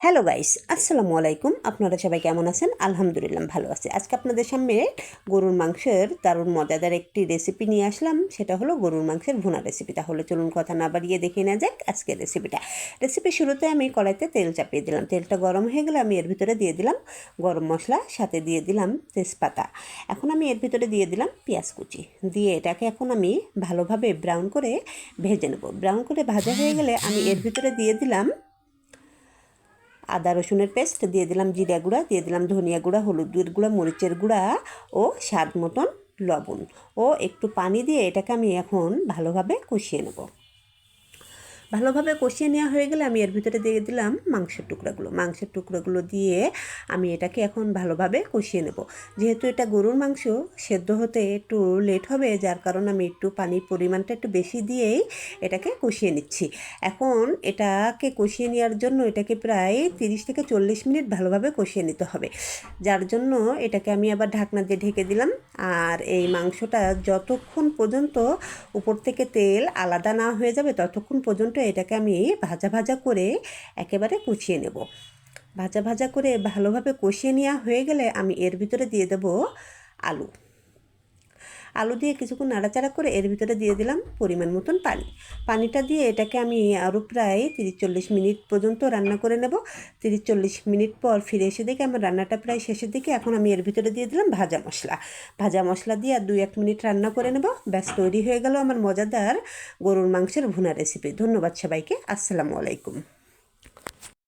Hello guys, আসসালামু আলাইকুম। আপনারা সবাই কেমন আছেন? আলহামদুলিল্লাহ ভালো আছি। আজকে আপনাদের সামনে গরুর মাংসের দারুণ মজাদার একটি রেসিপি নিয়ে আসলাম। সেটা হলো গরুর মাংসের ভুনা রেসিপি। তাহলে চলুন কথা না বাড়িয়ে দেখে নেওয়া যাক আজকের রেসিপিটা। রেসিপির শুরুতে আমি কড়াইতে তেল চাপিয়ে দিলাম। তেলটা গরম হয়ে গেলে আমি এর ভিতরে দিয়ে দিলাম গরম মশলা, সাথে দিয়ে দিলাম তেজপাতা। এখন আমি এর ভিতরে দিয়ে দিলাম পেঁয়াজ কুচি। দিয়ে এটাকে এখন আমি ভালোভাবে ব্রাউন করে ভেজে নেব। ব্রাউন করে ভাজা হয়ে গেলে আমি এর ভিতরে দিয়ে দিলাম আদা রসুনের পেস্ট, দিয়ে দিলাম জিরা গুঁড়া, দিয়ে দিলাম ধনিয়া গুঁড়া, হলুদের গুঁড়া, মরিচের গুঁড়া ও স্বাদ মতন লবণ ও একটু পানি দিয়ে এটাকে আমি এখন ভালোভাবে কষিয়ে নেব। ভালোভাবে কষিয়ে নেওয়া হয়ে গেলে আমি এর ভিতরে দিয়ে দিলাম মাংসের টুকরোগুলো দিয়ে আমি এটাকে এখন ভালোভাবে কষিয়ে নেব। যেহেতু এটা গরুর মাংস, সেদ্ধ হতে একটু লেট হবে, যার কারণে আমি একটু পানির পরিমাণটা একটু বেশি দিয়েই এটাকে কষিয়ে নিচ্ছি। এখন এটাকে কষিয়ে নেওয়ার জন্য এটাকে প্রায় 30 থেকে 40 মিনিট ভালোভাবে কষিয়ে নিতে হবে, যার জন্য এটাকে আমি আবার ঢাকনা দিয়ে ঢেকে দিলাম। আর এই মাংসটা যতক্ষণ পর্যন্ত উপর থেকে তেল আলাদা না হয়ে যাবে ততক্ষণ পর্যন্ত এটাকে আমি ভাজা ভাজা করে একেবারে কষিয়ে নেব। ভাজা ভাজা করে ভালোভাবে কষিয়ে নেওয়া হয়ে গেলে আমি এর ভিতরে দিয়ে দেব আলু। আলু দিয়ে কিছুক্ষণ নাড়াচাড়া করে এর ভিতরে দিয়ে দিলাম পরিমাণ মতন পানিটা দিয়ে এটাকে আমি আরও প্রায় 30-40 মিনিট পর্যন্ত রান্না করে নেব। 30-40 মিনিট পর ফিরে এসে দেখি আমার রান্নাটা প্রায় শেষের দিকে। এখন আমি এর ভিতরে দিয়ে দিলাম ভাজা মশলা দিয়ে আর 2-1 মিনিট রান্না করে নেব। ব্যাস তৈরি হয়ে গেল আমার মজাদার গরুর মাংসের ভুনা রেসিপি। ধন্যবাদ সবাইকে। আসসালামু আলাইকুম।